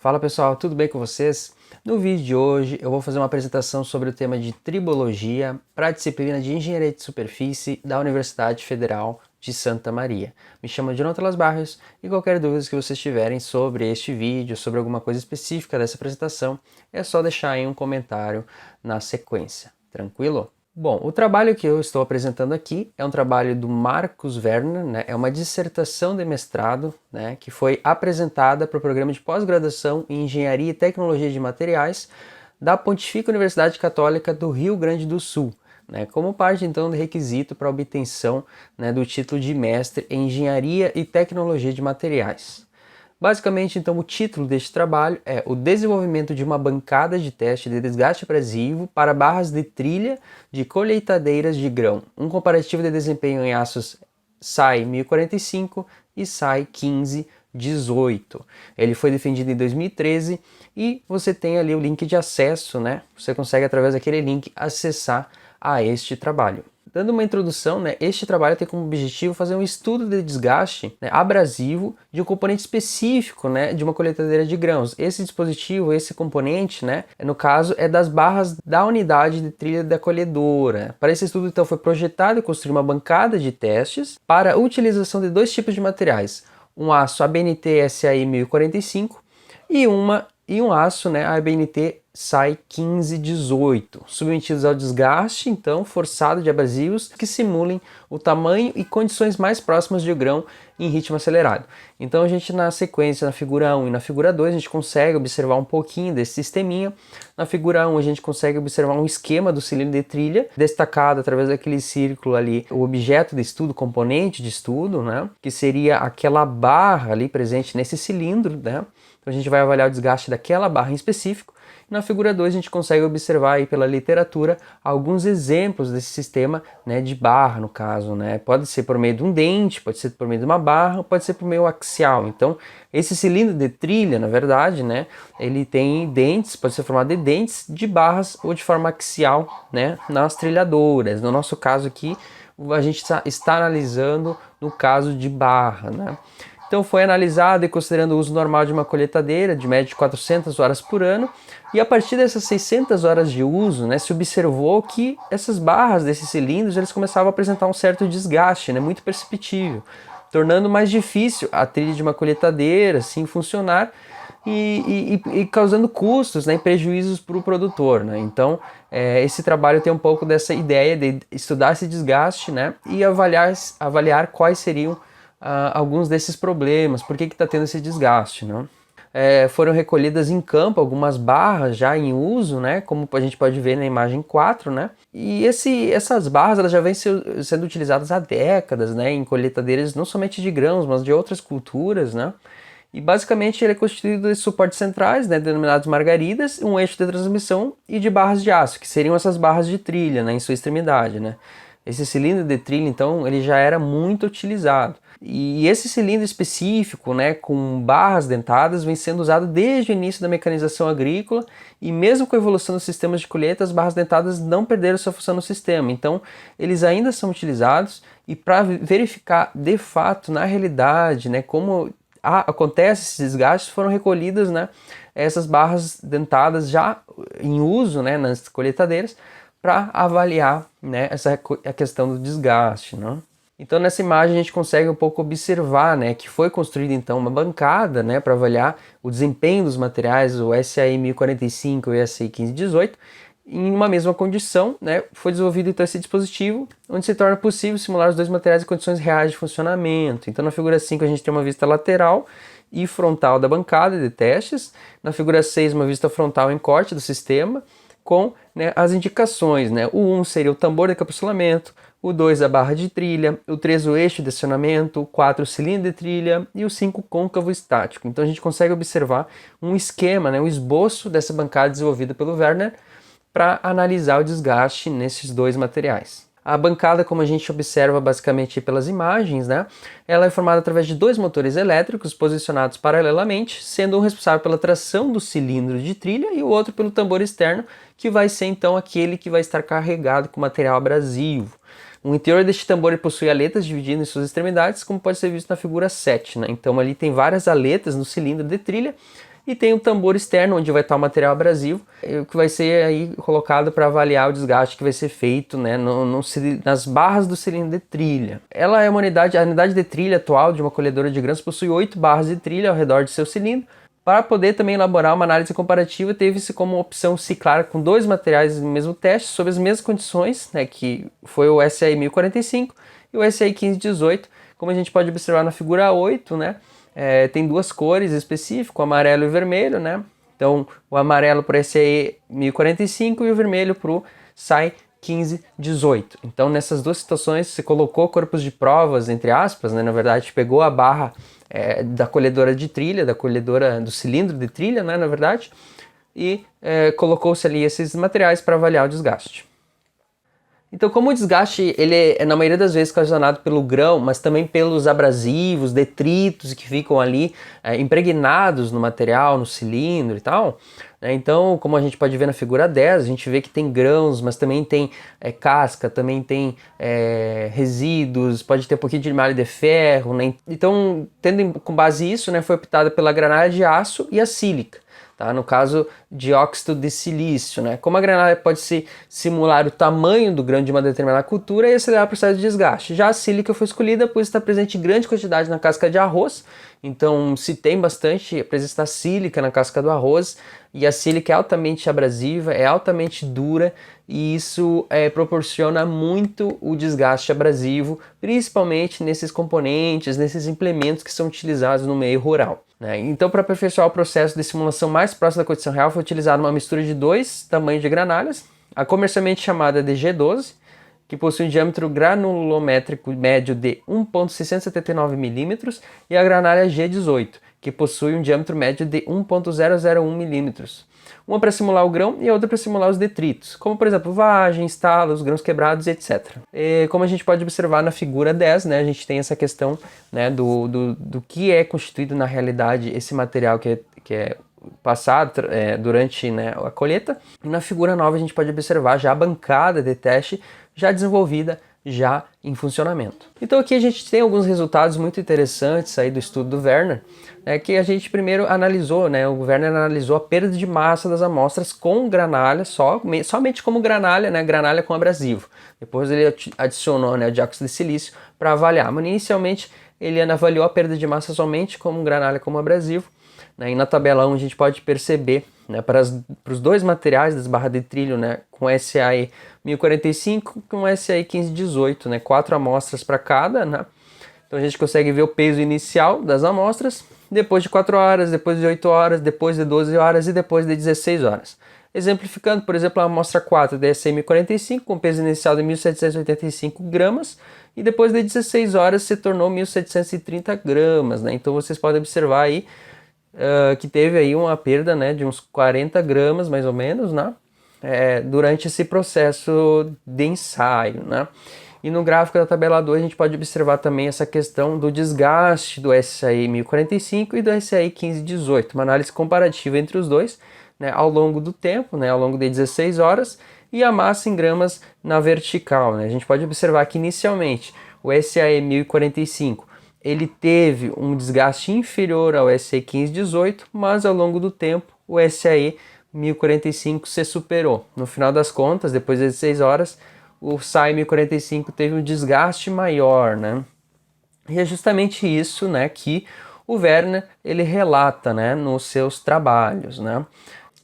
Fala pessoal, tudo bem com vocês? No vídeo de hoje eu vou fazer uma apresentação sobre o tema de tribologia para a disciplina de Engenharia de Superfície da Universidade Federal de Santa Maria. Me chamo Jonathan Las Barrios e qualquer dúvida que vocês tiverem sobre este vídeo, sobre alguma coisa específica dessa apresentação, é só deixar aí um comentário na sequência, tranquilo? Bom, o trabalho que eu estou apresentando aqui é um trabalho do Marcus Werner, né? É uma dissertação de mestrado, né? Que foi apresentada para o programa de pós-graduação em Engenharia e Tecnologia de Materiais da Pontifícia Universidade Católica do Rio Grande do Sul, né? Como parte então do requisito para a obtenção, né, do título de mestre em Engenharia e Tecnologia de Materiais. Basicamente, então, o título deste trabalho é o desenvolvimento de uma bancada de teste de desgaste abrasivo para barras de trilha de colheitadeiras de grão, um comparativo de desempenho em aços SAI 1045 e SAI 1518. Ele foi defendido em 2013 e você tem ali o link de acesso, né? Você consegue, através daquele link, acessar a este trabalho. Dando uma introdução, né, este trabalho tem como objetivo fazer um estudo de desgaste, né, abrasivo de um componente específico, né, de uma colheitadeira de grãos. Esse dispositivo, esse componente, né, no caso, é das barras da unidade de trilha da colhedora. Para esse estudo, então, foi projetado e construído uma bancada de testes para a utilização de dois tipos de materiais. Um aço ABNT SAI 1045 e um aço, né, ABNT SAI 1518, submetidos ao desgaste, então, forçado de abrasivos que simulem o tamanho e condições mais próximas de grão em ritmo acelerado. Então a gente, na sequência, na figura 1 e na figura 2, a gente consegue observar um pouquinho desse sisteminha. Na figura 1 a gente consegue observar um esquema do cilindro de trilha, destacado através daquele círculo ali, o objeto de estudo, componente de estudo, né, que seria aquela barra ali presente nesse cilindro, né. Então a gente vai avaliar o desgaste daquela barra em específico. Na figura 2 a gente consegue observar aí pela literatura alguns exemplos desse sistema, né, de barra, no caso, né? Pode ser por meio de um dente, pode ser por meio de uma barra, pode ser por meio axial. Então, esse cilindro de trilha, na verdade, né, ele tem dentes, pode ser formado de dentes, de barras ou de forma axial, né, nas trilhadoras. No nosso caso aqui, a gente está analisando no caso de barra, né? Então foi analisado e considerando o uso normal de uma colheitadeira, de média de 400 horas por ano, e a partir dessas 600 horas de uso, né, se observou que essas barras desses cilindros eles começavam a apresentar um certo desgaste, né, muito perceptível, tornando mais difícil a trilha de uma colheitadeira assim, funcionar e causando custos, né, e prejuízos para o produtor, né? Então esse trabalho tem um pouco dessa ideia de estudar esse desgaste, né, e avaliar quais seriam alguns desses problemas, por que está tendo esse desgaste, né? Foram recolhidas em campo algumas barras já em uso, né, como a gente pode ver na imagem 4, né, e essas barras elas já vêm sendo utilizadas há décadas, né, em colheitadeiras não somente de grãos, mas de outras culturas, né, e basicamente ele é constituído de suportes centrais, né, denominados margaridas, um eixo de transmissão e de barras de aço, que seriam essas barras de trilha, né, em sua extremidade, né. Esse cilindro de trilha, então, ele já era muito utilizado. E esse cilindro específico, né, com barras dentadas, vem sendo usado desde o início da mecanização agrícola e mesmo com a evolução dos sistemas de colheita, as barras dentadas não perderam sua função no sistema. Então, eles ainda são utilizados e para verificar de fato, na realidade, né, como acontece esses desgastes, foram recolhidas, né, essas barras dentadas já em uso, né, nas colheitadeiras, para avaliar, né, a questão do desgaste, né? Então nessa imagem a gente consegue um pouco observar, né, que foi construída então uma bancada, né, para avaliar o desempenho dos materiais, o SAI 1045 e o SAI 1518, em uma mesma condição, né, foi desenvolvido então esse dispositivo, onde se torna possível simular os dois materiais em condições reais de funcionamento. Então na figura 5 a gente tem uma vista lateral e frontal da bancada de testes, na figura 6 uma vista frontal em corte do sistema, com, né, as indicações, né? O 1 seria o tambor de encapsulamento, o 2 a barra de trilha, o 3 o eixo de acionamento, o 4 o cilindro de trilha e o 5 côncavo estático. Então a gente consegue observar um esquema, né, um esboço dessa bancada desenvolvida pelo Werner para analisar o desgaste nesses dois materiais. A bancada, como a gente observa basicamente pelas imagens, né, ela é formada através de dois motores elétricos posicionados paralelamente, sendo um responsável pela tração do cilindro de trilha e o outro pelo tambor externo, que vai ser então aquele que vai estar carregado com material abrasivo. O interior deste tambor possui aletas dividindo em suas extremidades, como pode ser visto na figura 7. Né? Então ali tem várias aletas no cilindro de trilha e tem um tambor externo onde vai estar o material abrasivo, que vai ser aí colocado para avaliar o desgaste que vai ser feito, né, nas barras do cilindro de trilha. Ela é a unidade de trilha atual de uma colhedora de grãos possui 8 barras de trilha ao redor de seu cilindro. Para poder também elaborar uma análise comparativa, teve-se como opção ciclar com 2 materiais no mesmo teste, sob as mesmas condições, né, que foi o SAE 1045 e o SAE 1518, como a gente pode observar na figura 8, né, tem 2 cores específicas, o amarelo e o vermelho, né? Então, o amarelo para o SAE 1045 e o vermelho para o SAE 1518. Então, nessas 2 situações, você colocou corpos de provas, entre aspas, né? Na verdade, pegou a barra da colhedora de trilha, da colhedora do cilindro de trilha, né? Na verdade, e colocou-se ali esses materiais para avaliar o desgaste. Então, como o desgaste ele é na maioria das vezes ocasionado pelo grão, mas também pelos abrasivos, detritos que ficam ali impregnados no material, no cilindro e tal, né? Então, como a gente pode ver na figura 10, a gente vê que tem grãos, mas também tem casca, também tem resíduos, pode ter um pouquinho de malha de ferro, né? Então, tendo com base isso, né, foi optada pela granalha de aço e a sílica. Tá? No caso, dióxido de silício, né? Como a granalha pode simular o tamanho do grão de uma determinada cultura e acelerar o processo de desgaste. Já a sílica foi escolhida pois está presente em grande quantidade na casca de arroz, então se tem bastante presença da sílica na casca do arroz, e a sílica é altamente abrasiva, é altamente dura, e isso proporciona muito o desgaste abrasivo, principalmente nesses componentes, nesses implementos que são utilizados no meio rural. Então, para aperfeiçoar o processo de simulação mais próximo da condição real, foi utilizada uma mistura de 2 tamanhos de granalhas, a comercialmente chamada de G12, que possui um diâmetro granulométrico médio de 1,679 mm, e a granalha G18, que possui um diâmetro médio de 1,001 mm. Uma para simular o grão e a outra para simular os detritos, como por exemplo vagem, estalos, grãos quebrados, etc. E como a gente pode observar na figura 10, né, a gente tem essa questão, né, do que é constituído na realidade esse material que é passado durante, né, a colheita. E na figura 9 a gente pode observar já a bancada de teste já desenvolvida, já em funcionamento. Então aqui a gente tem alguns resultados muito interessantes aí do estudo do Werner, que a gente primeiro analisou, né, o Werner analisou a perda de massa das amostras com granalha, somente como granalha, né, granalha com abrasivo. Depois ele adicionou, né, o dióxido de silício para avaliar, mas inicialmente ele avaliou a perda de massa somente como granalha como abrasivo, né, e na tabela 1 a gente pode perceber, né, para os 2 materiais das barras de trilho, né, com SAE 1045 e com SAE 1518, né, 4 amostras para cada, né? Então a gente consegue ver o peso inicial das amostras, depois de 4 horas, depois de 8 horas, depois de 12 horas e depois de 16 horas. Exemplificando, por exemplo, a amostra 4 da SAE 1045 com peso inicial de 1.785 gramas e depois de 16 horas se tornou 1.730 gramas, né? Então vocês podem observar aí que teve aí uma perda, né, de uns 40 gramas mais ou menos, né, durante esse processo de ensaio, né. E no gráfico da tabela 2 a gente pode observar também essa questão do desgaste do SAE 1045 e do SAE 1518, uma análise comparativa entre os dois, né, ao longo do tempo, né, ao longo de 16 horas, e a massa em gramas na vertical, né. A gente pode observar que inicialmente o SAE 1045 ele teve um desgaste inferior ao SAE 1518, mas ao longo do tempo o SAE 1045 se superou. No final das contas, depois de 16 horas, o SAE 1045 teve um desgaste maior, né? E é justamente isso, né, que o Werner ele relata, né, nos seus trabalhos, né?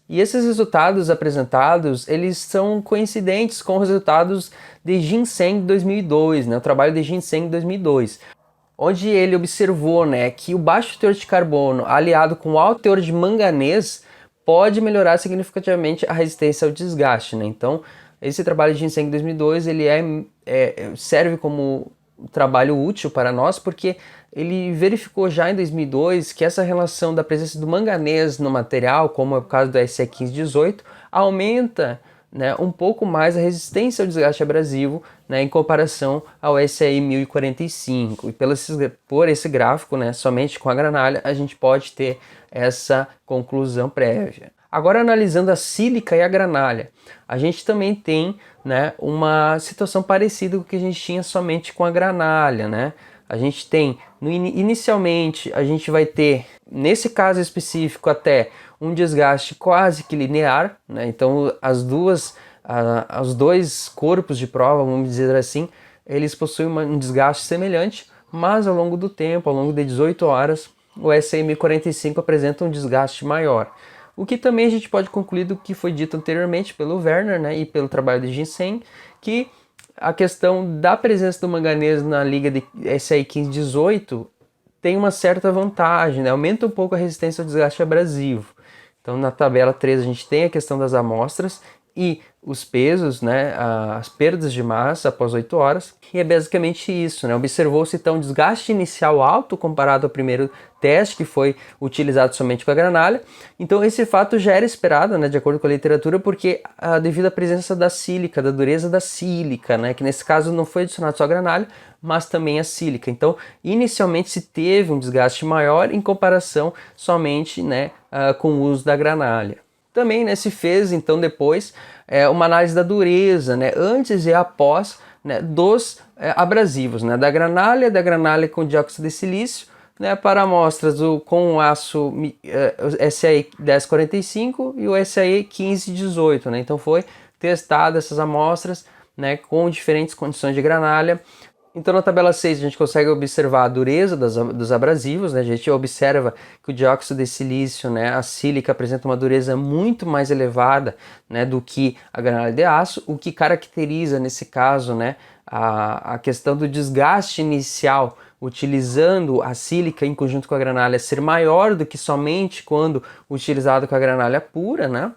E esses resultados apresentados, eles são coincidentes com os resultados de Ginseng 2002, né, o trabalho de Ginseng 2002. Onde ele observou, né, que o baixo teor de carbono aliado com o alto teor de manganês pode melhorar significativamente a resistência ao desgaste, né? Então, esse trabalho de Ginseng 2002 ele serve como um trabalho útil para nós porque ele verificou já em 2002 que essa relação da presença do manganês no material, como é o caso do SAE 1518, aumenta, né, um pouco mais a resistência ao desgaste abrasivo, né, em comparação ao SAE 1045. E por esse gráfico, né, somente com a granalha, a gente pode ter essa conclusão prévia. Agora, analisando a sílica e a granalha, a gente também tem, né, uma situação parecida com o que a gente tinha somente com a granalha, né? A gente tem, inicialmente, a gente vai ter, nesse caso específico, até um desgaste quase que linear, né? Então os dois corpos de prova, vamos dizer assim, eles possuem um desgaste semelhante, mas ao longo do tempo, ao longo de 18 horas, o SAE 1045 apresenta um desgaste maior. O que também a gente pode concluir do que foi dito anteriormente pelo Werner, né, e pelo trabalho de Ginseng, que a questão da presença do manganês na liga de SAE 1518 tem uma certa vantagem, né, aumenta um pouco a resistência ao desgaste abrasivo. Então na tabela 3 a gente tem a questão das amostras e os pesos, né, as perdas de massa após 8 horas, e é basicamente isso, né? Observou-se então um desgaste inicial alto comparado ao primeiro teste que foi utilizado somente com a granalha. Então esse fato já era esperado, né, de acordo com a literatura, porque devido à presença da sílica, da dureza da sílica, né, que nesse caso não foi adicionado só a granalha, mas também a sílica. Então inicialmente se teve um desgaste maior em comparação somente, né, com o uso da granalha. Também, né, se fez então depois uma análise da dureza, né, antes e após, né, dos abrasivos, né, da granalha com dióxido de silício, né, para amostras com o aço SAE 1045 e o SAE 1518. Né, então foi testada essas amostras, né, com diferentes condições de granalha. Então na tabela 6 a gente consegue observar a dureza dos abrasivos, né? A gente observa que o dióxido de silício, né, a sílica, apresenta uma dureza muito mais elevada, né, do que a granalha de aço, o que caracteriza nesse caso, né, a questão do desgaste inicial utilizando a sílica em conjunto com a granalha ser maior do que somente quando utilizado com a granalha pura, né?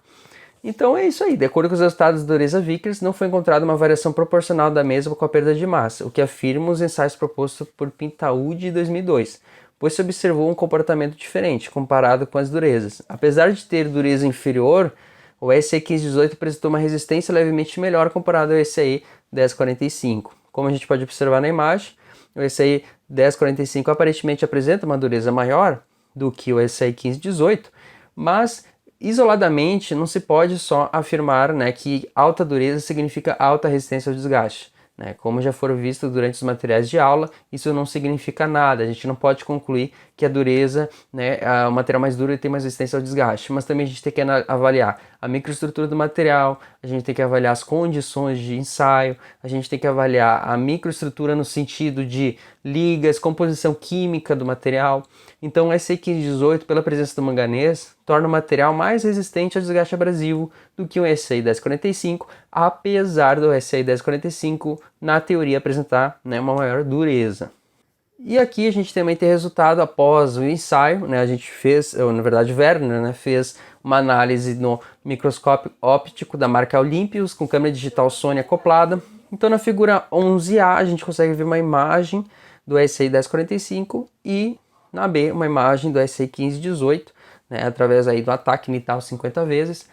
Então é isso aí, de acordo com os resultados da dureza Vickers, não foi encontrada uma variação proporcional da mesma com a perda de massa, o que afirmam os ensaios propostos por Pintaud em 2002, pois se observou um comportamento diferente comparado com as durezas. Apesar de ter dureza inferior, o SAE 1518 apresentou uma resistência levemente melhor comparado ao SAE 1045. Como a gente pode observar na imagem, o SAE 1045 aparentemente apresenta uma dureza maior do que o SAE 1518, mas isoladamente não se pode só afirmar, né, que alta dureza significa alta resistência ao desgaste. Né? Como já foram vistos durante os materiais de aula, isso não significa nada. A gente não pode concluir que a dureza, né, o material mais duro tem mais resistência ao desgaste, mas também a gente tem que avaliar a microestrutura do material, a gente tem que avaliar as condições de ensaio, a gente tem que avaliar a microestrutura no sentido de ligas, composição química do material. Então o SAE 1518, pela presença do manganês, torna o material mais resistente ao desgaste abrasivo do que o SAE 1045, apesar do SAE 1045, na teoria, apresentar, né, uma maior dureza. E aqui a gente também tem resultado após o ensaio, né, a gente fez, na verdade o Werner, né, fez uma análise no microscópio óptico da marca Olympus com câmera digital Sony acoplada. Então na figura 11A a gente consegue ver uma imagem do SAE 1045 e na B uma imagem do SAE 1518, né, através aí do ataque nital 50 vezes.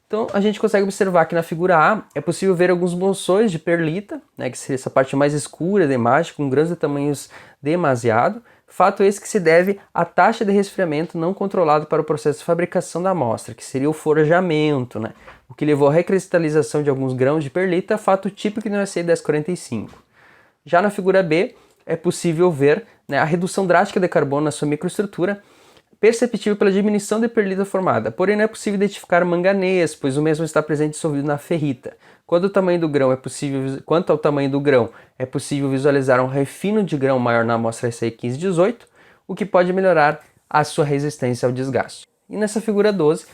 Então a gente consegue observar que na figura A é possível ver alguns monções de perlita, né, que seria essa parte mais escura da imagem, com grãos de tamanhos demasiado. Fato esse que se deve à taxa de resfriamento não controlado para o processo de fabricação da amostra, que seria o forjamento, né, o que levou à recristalização de alguns grãos de perlita, fato típico no SAE 1045. Já na figura B é possível ver, né, a redução drástica de carbono na sua microestrutura, perceptível pela diminuição de perlita formada, porém não é possível identificar manganês, pois o mesmo está presente dissolvido na ferrita. Quanto ao tamanho do grão, é possível visualizar um refino de grão maior na amostra SAE 1518, o que pode melhorar a sua resistência ao desgaste. E nessa figura 12,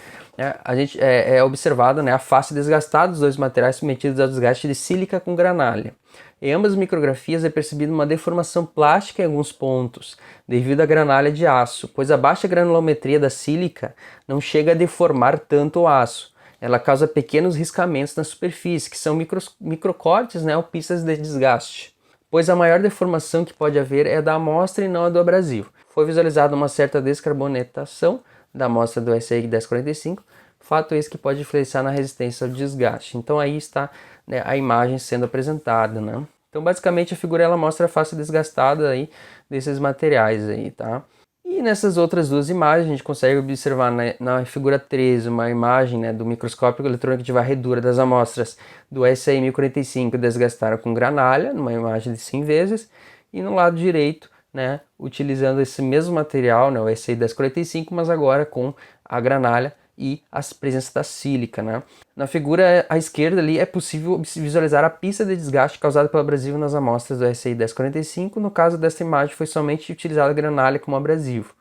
a gente é observado, né, a face desgastada dos dois materiais submetidos ao desgaste de sílica com granalha. Em ambas as micrografias é percebida uma deformação plástica em alguns pontos, devido à granalha de aço, pois a baixa granulometria da sílica não chega a deformar tanto o aço. Ela causa pequenos riscamentos na superfície, que são microcortes, né, ou pistas de desgaste, pois a maior deformação que pode haver é a da amostra e não a do abrasivo. Foi visualizada uma certa descarbonetação da amostra do SAE 1045, fato esse que pode influenciar na resistência ao desgaste. Então aí está, né, a imagem sendo apresentada, né? Então basicamente a figura ela mostra a face desgastada aí desses materiais aí, tá? E nessas outras duas imagens a gente consegue observar na figura 13 uma imagem, né, do microscópio eletrônico de varredura das amostras do SAE 1045 desgastaram com granalha, numa imagem de 100 vezes, e no lado direito, né, utilizando esse mesmo material, né, o SI 1045, mas agora com a granalha e a presença da sílica, né. Na figura à esquerda ali é possível visualizar a pista de desgaste causada pelo abrasivo nas amostras do SI 1045. No caso desta imagem foi somente utilizada a granalha como abrasivo.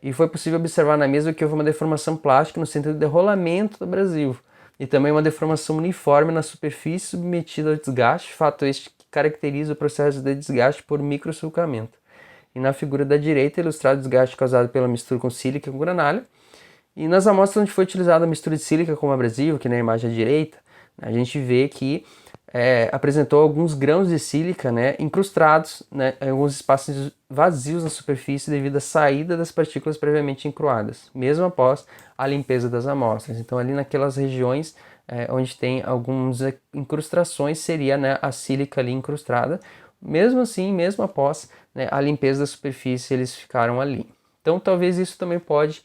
E foi possível observar na mesma que houve uma deformação plástica no sentido de rolamento do abrasivo e também uma deformação uniforme na superfície submetida ao desgaste, fato este que caracteriza o processo de desgaste por microsulcamento. E na figura da direita, ilustrado o desgaste causado pela mistura com sílica com granalha. E nas amostras onde foi utilizada a mistura de sílica com abrasivo, que na imagem à direita, a gente vê que apresentou alguns grãos de sílica, né, incrustados, né, em alguns espaços vazios na superfície devido à saída das partículas previamente encruadas, mesmo após a limpeza das amostras. Então ali naquelas regiões onde tem algumas incrustações seria, né, a sílica ali incrustada. Mesmo assim, mesmo após, né, a limpeza da superfície, eles ficaram ali. Então talvez isso também pode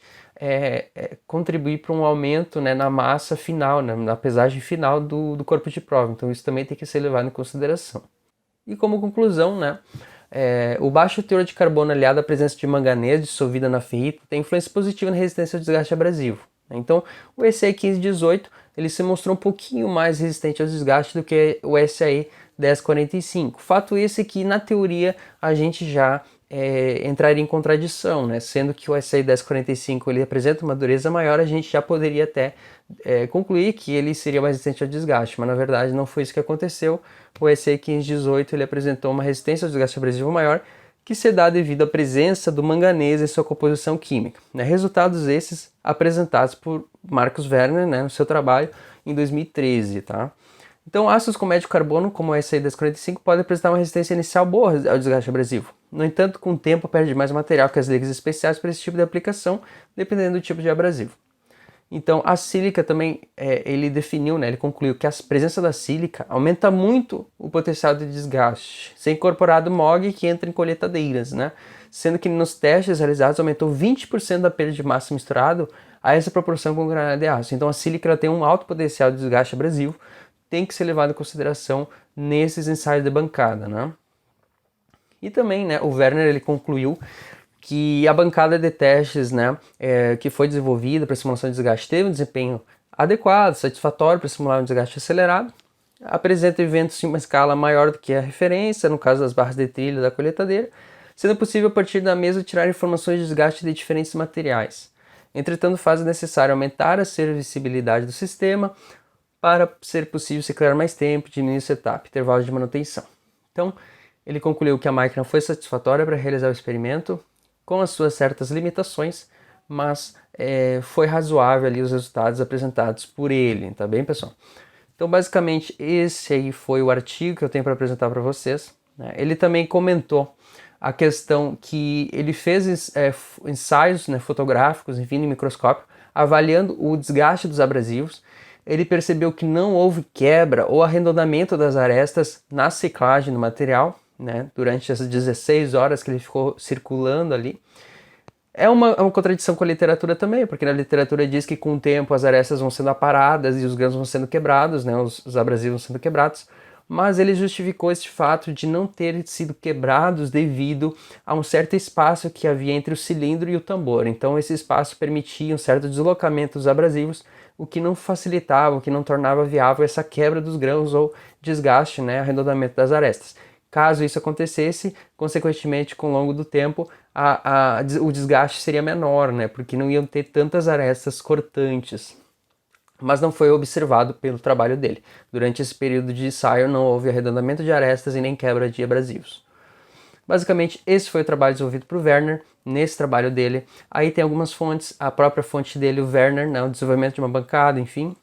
contribuir para um aumento, né, na massa final, né, na pesagem final do corpo de prova. Então isso também tem que ser levado em consideração. E como conclusão, né, o baixo teor de carbono aliado à presença de manganês dissolvida na ferrita tem influência positiva na resistência ao desgaste abrasivo. Então o SAE 1518 ele se mostrou um pouquinho mais resistente ao desgaste do que o SAE 1045. Fato esse que na teoria a gente já entraria em contradição, né? Sendo que o SAE 1045 ele apresenta uma dureza maior, a gente já poderia até concluir que ele seria mais resistente ao desgaste, mas na verdade não foi isso que aconteceu. O SAE 1518 ele apresentou uma resistência ao desgaste abrasivo maior, que se dá devido à presença do manganês em sua composição química. Resultados esses apresentados por Marcus Werner, né, no seu trabalho em 2013, tá? Então, ácidos com médio carbono, como o SAE 1045, podem apresentar uma resistência inicial boa ao desgaste abrasivo. No entanto, com o tempo, perde mais material que as ligas especiais para esse tipo de aplicação, dependendo do tipo de abrasivo. Então, a sílica também, ele definiu, né, ele concluiu que a presença da sílica aumenta muito o potencial de desgaste, ser incorporado MOG que entra em colheitadeiras, né? Sendo que nos testes realizados aumentou 20% da perda de massa misturado a essa proporção com granulha de aço. Então, a sílica ela tem um alto potencial de desgaste abrasivo, tem que ser levado em consideração nesses ensaios de bancada, né? E também, né, o Werner ele concluiu que a bancada de testes, né, que foi desenvolvida para simulação de desgaste teve um desempenho adequado, satisfatório para simular um desgaste acelerado, apresenta eventos em uma escala maior do que a referência, no caso das barras de trilha da colheitadeira, sendo possível a partir da mesa tirar informações de desgaste de diferentes materiais. Entretanto, faz necessário aumentar a servicibilidade do sistema para ser possível ciclar mais tempo, diminuir o setup, intervalos de manutenção. Então, ele concluiu que a máquina foi satisfatória para realizar o experimento, com as suas certas limitações, mas foi razoável ali os resultados apresentados por ele, tá bem, pessoal? Então, basicamente, esse aí foi o artigo que eu tenho para apresentar para vocês, né? Ele também comentou a questão que ele fez ensaios, né, fotográficos, enfim, no microscópio, avaliando o desgaste dos abrasivos. Ele percebeu que não houve quebra ou arredondamento das arestas na ciclagem do material, né, durante essas 16 horas que ele ficou circulando ali. É uma contradição com a literatura também, porque na literatura diz que com o tempo as arestas vão sendo aparadas e os grãos vão sendo quebrados, né, os abrasivos vão sendo quebrados, mas ele justificou este fato de não terem sido quebrados devido a um certo espaço que havia entre o cilindro e o tambor. Então esse espaço permitia um certo deslocamento dos abrasivos, o que não facilitava, o que não tornava viável essa quebra dos grãos ou desgaste, né, arredondamento das arestas. Caso isso acontecesse, consequentemente, com o longo do tempo, o desgaste seria menor, né? Porque não iam ter tantas arestas cortantes. Mas não foi observado pelo trabalho dele. Durante esse período de ensaio não houve arredondamento de arestas e nem quebra de abrasivos. Basicamente, esse foi o trabalho desenvolvido por Werner, nesse trabalho dele. Aí tem algumas fontes, a própria fonte dele, o Werner, né? O desenvolvimento de uma bancada, enfim.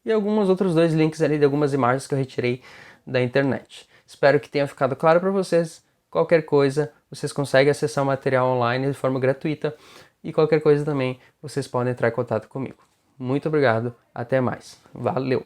E alguns outros dois links ali de algumas imagens que eu retirei da internet. Espero que tenha ficado claro para vocês. Qualquer coisa, vocês conseguem acessar o material online de forma gratuita. E qualquer coisa também, vocês podem entrar em contato comigo. Muito obrigado, até mais. Valeu!